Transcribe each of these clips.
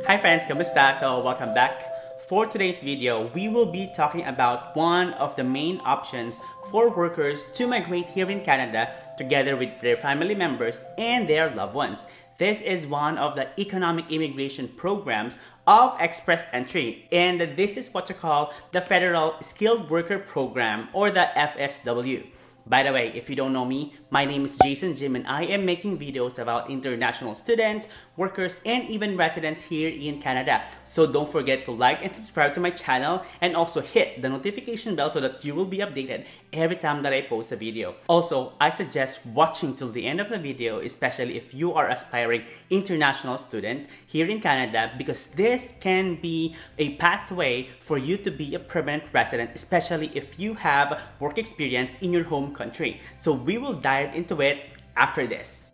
Hi friends, kamusta? So welcome back. For today's video, we will be talking about one of the main options for workers to migrate here in Canada together with their family members and their loved ones. This is one of the economic immigration programs of Express Entry, and this is what you call the Federal Skilled Worker Program, or the FSW. By the way, if you don't know me, my name is Jason Jim and I am making videos about international students, workers, and even residents here in Canada. So don't forget to like and subscribe to my channel and also hit the notification bell so that you will be updated every time that I post a video. Also, I suggest watching till the end of the video, especially if you are aspiring international student here in Canada, because this can be a pathway for you to be a permanent resident, especially if you have work experience in your home country. So we will dive into it after this.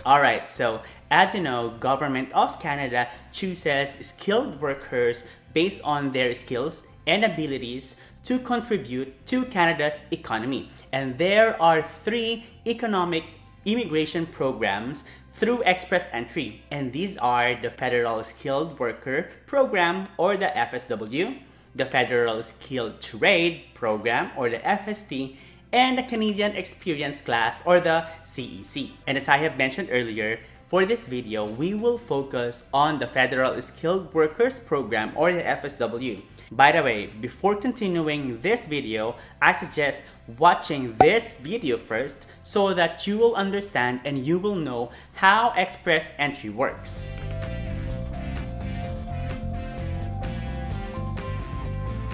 Alright, so as you know, Government of Canada chooses skilled workers based on their skills and abilities to contribute to Canada's economy. And there are three economic immigration programs through Express Entry. And these are the Federal Skilled Worker Program, or the FSW, the Federal Skilled Trade Program, or the FST, and the Canadian Experience Class, or the CEC. And as I have mentioned earlier, for this video, we will focus on the Federal Skilled Workers Program, or the FSW. By the way, before continuing this video, I suggest watching this video first so that you will understand and you will know how Express Entry works.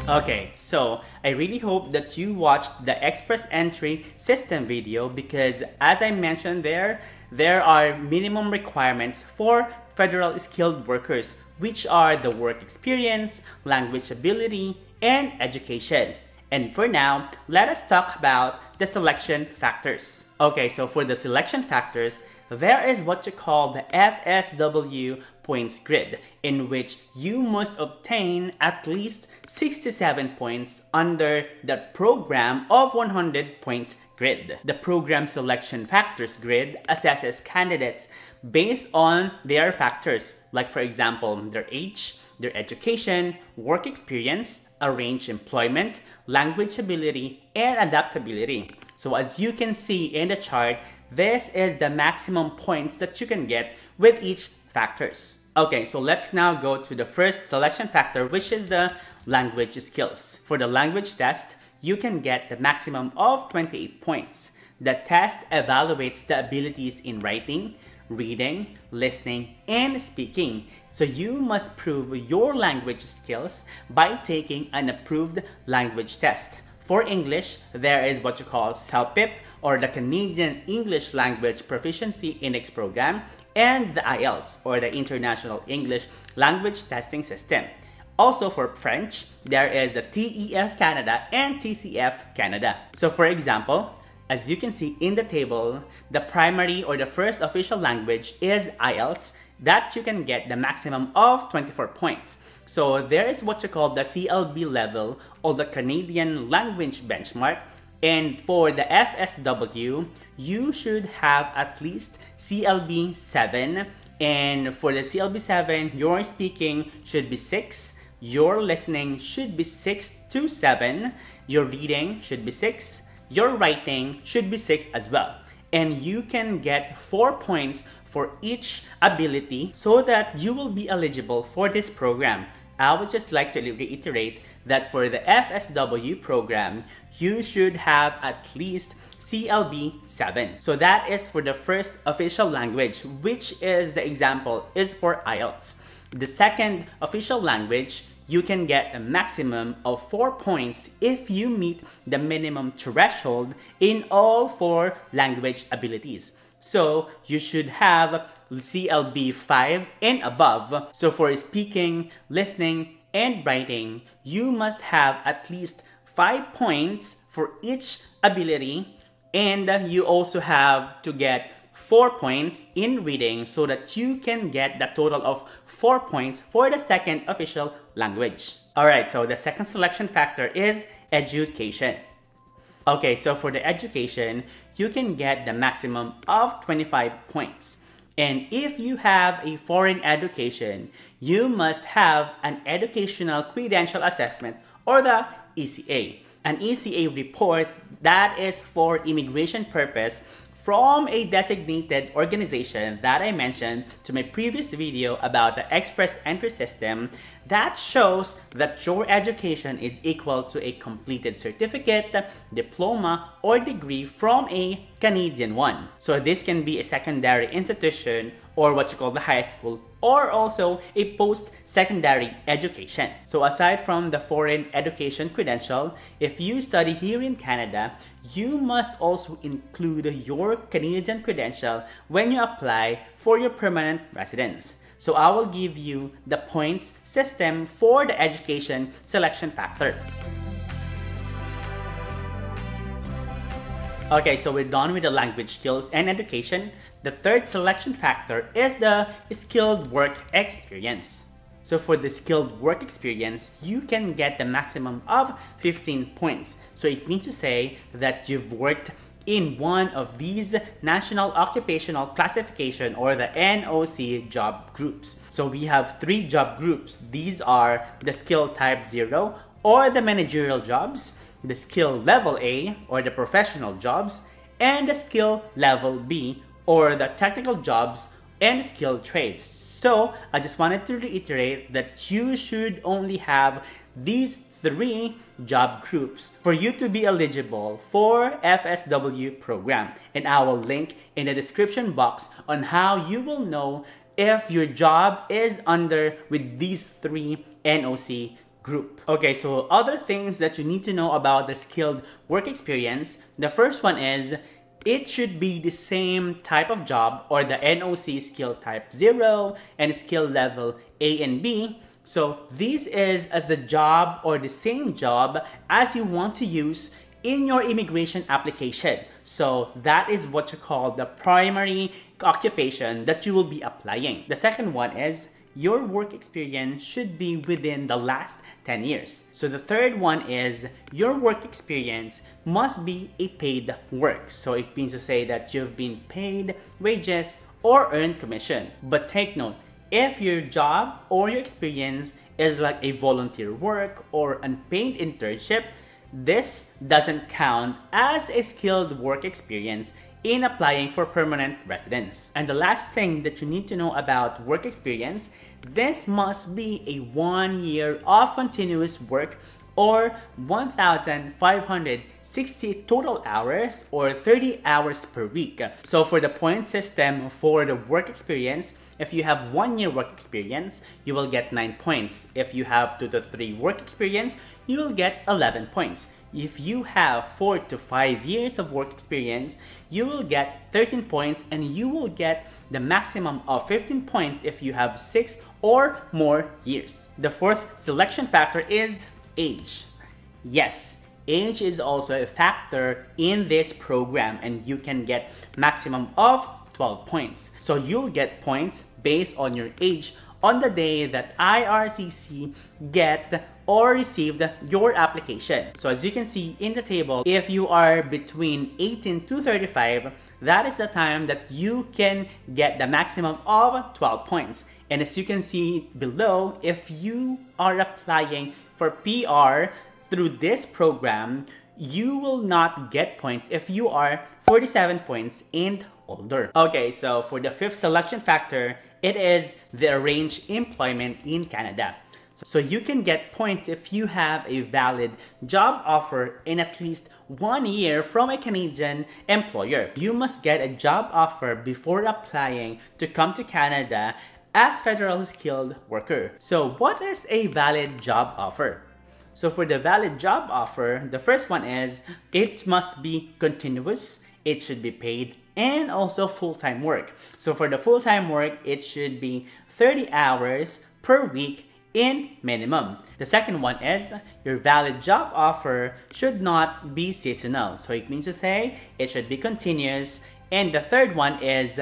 Okay, so I really hope that you watched the Express Entry system video, because as I mentioned there are minimum requirements for federal skilled workers, which are the work experience, language ability, and education. And for now, let us talk about the selection factors. Okay, so for the selection factors, there is what you call the FSW points grid, in which you must obtain at least 67 points under the program of 100-point grid. The program selection factors grid assesses candidates based on their factors, like for example, their age, their education, work experience, arranged employment, language ability, and adaptability. So as you can see in the chart, this is the maximum points that you can get with each factors. Okay, so let's now go to the first selection factor, which is the language skills. For the language test, you can get the maximum of 28 points. The test evaluates the abilities in writing, reading, listening, and speaking. So you must prove your language skills by taking an approved language test. For English, there is what you call CELPIP, or the Canadian English Language Proficiency Index Program, and the IELTS, or the International English Language Testing System. Also for French, there is the TEF Canada and TCF Canada. So for example, as you can see in the table, the primary or the first official language is IELTS, that you can get the maximum of 24 points. So there is what you call the CLB level, or the Canadian Language Benchmark. And for the FSW, you should have at least CLB 7. And for the CLB 7, your speaking should be 6. Your listening should be 6 to 7. Your reading should be 6. Your writing should be 6 as well. And you can get 4 points for each ability so that you will be eligible for this program. I would just like to reiterate that for the FSW program, you should have at least CLB 7. So that is for the first official language, which is the example is for IELTS. The second official language, you can get a maximum of 4 points if you meet the minimum threshold in all 4 language abilities. So you should have CLB 5 and above. So for speaking, listening, and writing, you must have at least 5 points for each ability, and you also have to get 4 points in reading so that you can get the total of 4 points for the second official language. Alright, so the second selection factor is education. Okay, so for the education, you can get the maximum of 25 points. And if you have a foreign education, you must have an Educational Credential Assessment or the ECA. An ECA report that is for immigration purpose from a designated organization that I mentioned to my previous video about the express entry system that shows that your education is equal to a completed certificate, diploma, or degree from a Canadian one. So this can be a secondary institution or what you call the high school, or also a post-secondary education. So aside from the foreign education credential, if you study here in Canada, you must also include your Canadian credential when you apply for your permanent residence. So I will give you the points system for the education selection factor. Okay, so we're done with the language skills and education. The third selection factor is the skilled work experience. So for the skilled work experience, you can get the maximum of 15 points. So it means to say that you've worked in one of these National Occupational Classification or the NOC job groups. So we have 3 job groups. These are the skill type 0 or the managerial jobs, the skill level A or the professional jobs, and the skill level B or the technical jobs and skilled trades. So I just wanted to reiterate that you should only have these 3 job groups for you to be eligible for FSW program, and I will link in the description box on how you will know if your job is under with these 3 NOC group. Okay, so other things that you need to know about the skilled work experience. The first one is it should be the same type of job or the NOC skill type 0 and skill level A and B. So this is as the job or the same job as you want to use in your immigration application. So that is what you call the primary occupation that you will be applying. The second one is your work experience should be within the last 10 years. So the third one is your work experience must be a paid work. So it means to say that you've been paid wages or earned commission. But take note, if your job or your experience is like a volunteer work or unpaid internship, this doesn't count as a skilled work experience in applying for permanent residence. And the last thing that you need to know about work experience, this must be a 1 year of continuous work or 1,560 total hours or 30 hours per week. So for the point system for the work experience, if you have 1 year work experience, you will get 9 points. If you have 2 to 3 work experience, you will get 11 points. If you have 4 to 5 years of work experience, you will get 13 points, and you will get the maximum of 15 points if you have 6 or more years. The fourth selection factor is age. Yes, age is also a factor in this program, and you can get maximum of 12 points. So you'll get points based on your age on the day that IRCC get or received your application. So as you can see in the table, if you are between 18 to 35, that is the time that you can get the maximum of 12 points. And as you can see below, if you are applying for PR through this program, you will not get points if you are 47 points and older. Okay, so for the fifth selection factor, it is the arranged employment in Canada. So you can get points if you have a valid job offer in at least 1 year from a Canadian employer. You must get a job offer before applying to come to Canada as federal skilled worker. So what is a valid job offer? So for the valid job offer, the first one is it must be continuous, it should be paid, and also full-time work. So for the full-time work, it should be 30 hours per week in minimum. The second one is your valid job offer should not be seasonal. So it means to say it should be continuous. And the third one is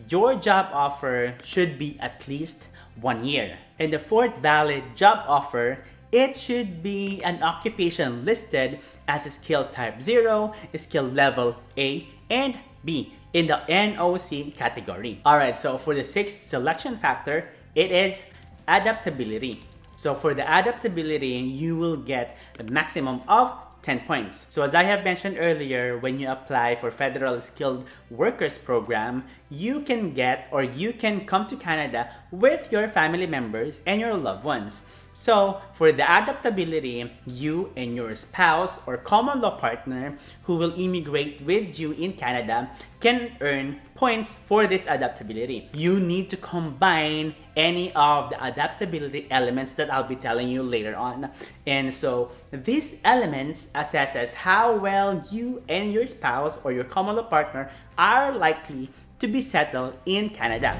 your job offer should be at least 1 year. And the fourth valid job offer, it should be an occupation listed as a skill type 0, skill level A and B. in the NOC category. Alright, so for the sixth selection factor, it is adaptability. So for the adaptability, you will get a maximum of 10 points. So as I have mentioned earlier, when you apply for Federal Skilled Workers Program, you can get or you can come to Canada with your family members and your loved ones. So for the adaptability, you and your spouse or common law partner who will immigrate with you in Canada can earn points for this adaptability. You need to combine any of the adaptability elements that I'll be telling you later on. And so these elements assesses how well you and your spouse or your common law partner are likely to be settled in Canada.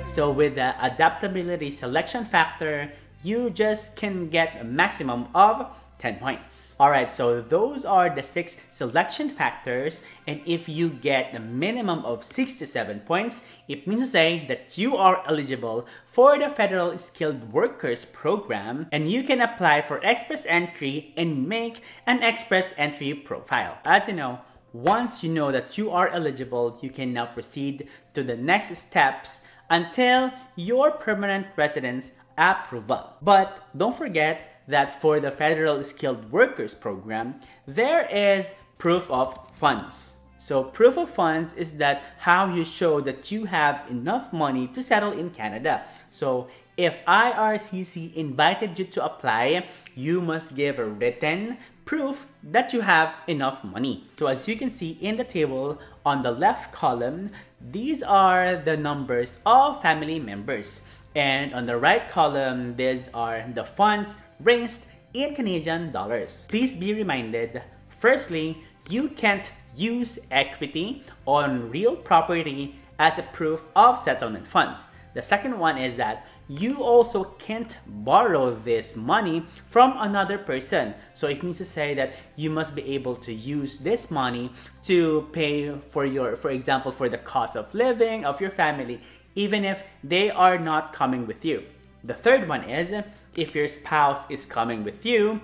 So with the adaptability selection factor, you just can get a maximum of 10 points. Alright, so those are the 6 selection factors, and if you get a minimum of 67 points, it means to say that you are eligible for the Federal Skilled Workers Program, and you can apply for Express Entry and make an Express Entry profile. As you know, once you know that you are eligible, you can now proceed to the next steps until your permanent residence approval. But don't forget that for the Federal Skilled Workers Program, there is proof of funds. So proof of funds is that how you show that you have enough money to settle in Canada. So if IRCC invited you to apply, you must give a written proof that you have enough money. So as you can see in the table on the left column, these are the numbers of family members. And on the right column, these are the funds raised in Canadian dollars. Please be reminded, firstly, you can't use equity on real property as a proof of settlement funds. The second one is that you also can't borrow this money from another person. So it means to say that you must be able to use this money to pay for your, for example, for the cost of living of your family, even if they are not coming with you. The third one is, if your spouse is coming with you,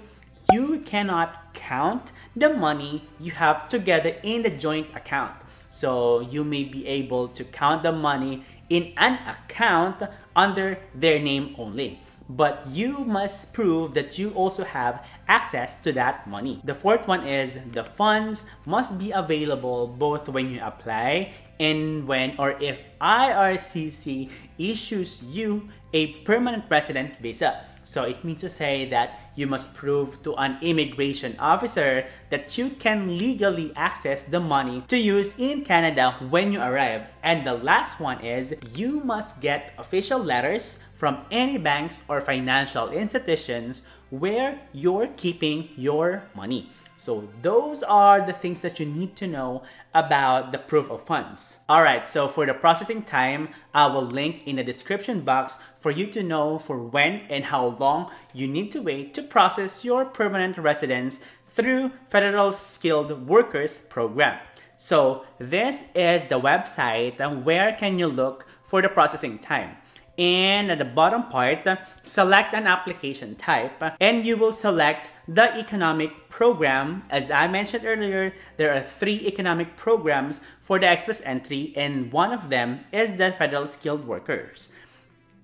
you cannot count the money you have together in the joint account. So you may be able to count the money in an account under their name only, but you must prove that you also have access to that money. The fourth one is the funds must be available both when you apply and when or if IRCC issues you a permanent resident visa. So it means to say that you must prove to an immigration officer that you can legally access the money to use in Canada when you arrive. And the last one is you must get official letters from any banks or financial institutions where you're keeping your money. So those are the things that you need to know about the proof of funds. Alright, so for the processing time, I will link in the description box for you to know for when and how long you need to wait to process your permanent residence through Federal Skilled Workers Program. So this is the website and where can you look for the processing time. And at the bottom part, select an application type and you will select the economic program. As I mentioned earlier, there are 3 economic programs for the Express Entry and one of them is the Federal Skilled Workers.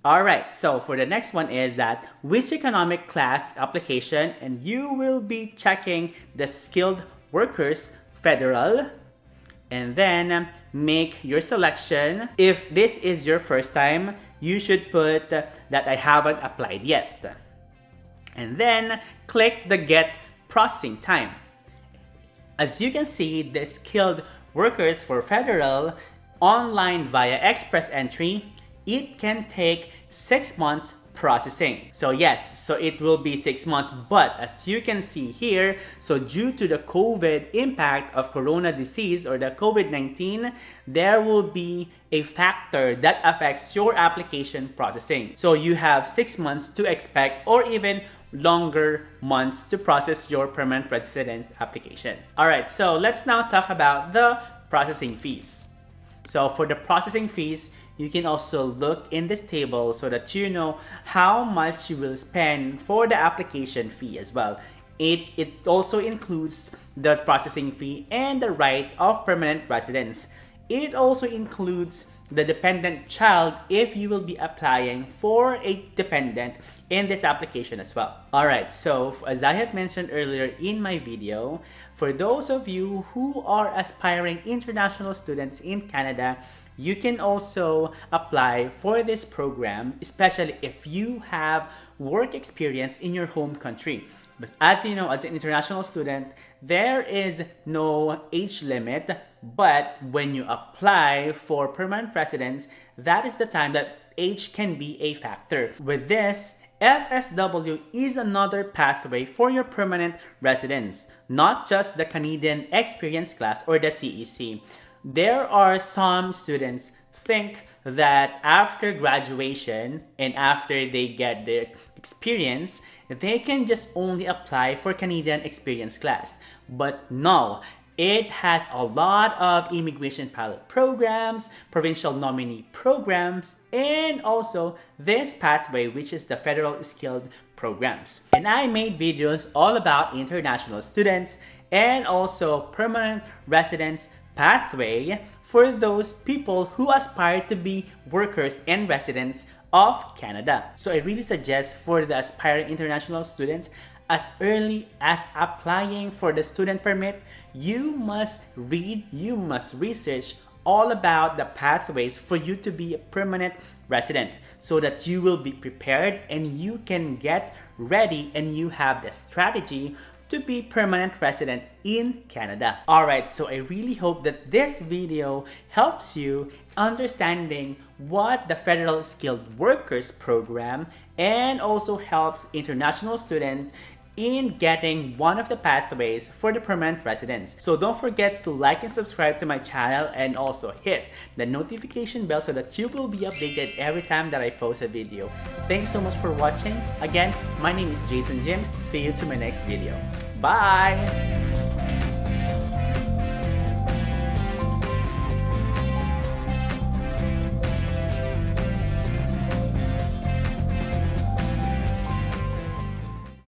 Alright, so for the next one is that which economic class application, and you will be checking the Skilled Workers Federal and then make your selection. If this is your first time, you should put that I haven't applied yet. And then click the Get Processing Time. As you can see, the Skilled Workers for Federal online via Express Entry, it can take 6 months processing. So yes, so it will be 6 months, but as you can see here, so due to the COVID impact of corona disease or the COVID-19, there will be a factor that affects your application processing. So you have 6 months to expect or even longer months to process your permanent residence application. Alright, so let's now talk about the processing fees. So for the processing fees, you can also look in this table so that you know how much you will spend for the application fee as well. It also includes the processing fee and the right of permanent residence. It also includes the dependent child if you will be applying for a dependent in this application as well. Alright, so as I have mentioned earlier in my video, for those of you who are aspiring international students in Canada, you can also apply for this program, especially if you have work experience in your home country. But as you know, as an international student, there is no age limit, but when you apply for permanent residence, that is the time that age can be a factor. With this, FSW is another pathway for your permanent residence, not just the Canadian Experience Class or the CEC. There are some students think that after graduation and after they get their experience, they can just only apply for Canadian Experience Class. But no, it has a lot of immigration pilot programs, provincial nominee programs, and also this pathway, which is the federal skilled programs. And I made videos all about international students and also permanent residence pathway for those people who aspire to be workers and residents of Canada. So I really suggest for the aspiring international students, as early as applying for the student permit, you must read, you must research all about the pathways for you to be a permanent resident so that you will be prepared and you can get ready and you have the strategy to be permanent resident in Canada. Alright, so I really hope that this video helps you understanding what the Federal Skilled Workers Program and also helps international students in getting one of the pathways for the permanent residence. So don't forget to like and subscribe to my channel and also hit the notification bell so that you will be updated every time that I post a video. Thanks so much for watching. Again, my name is Jason Jim. See you to my next video. Bye!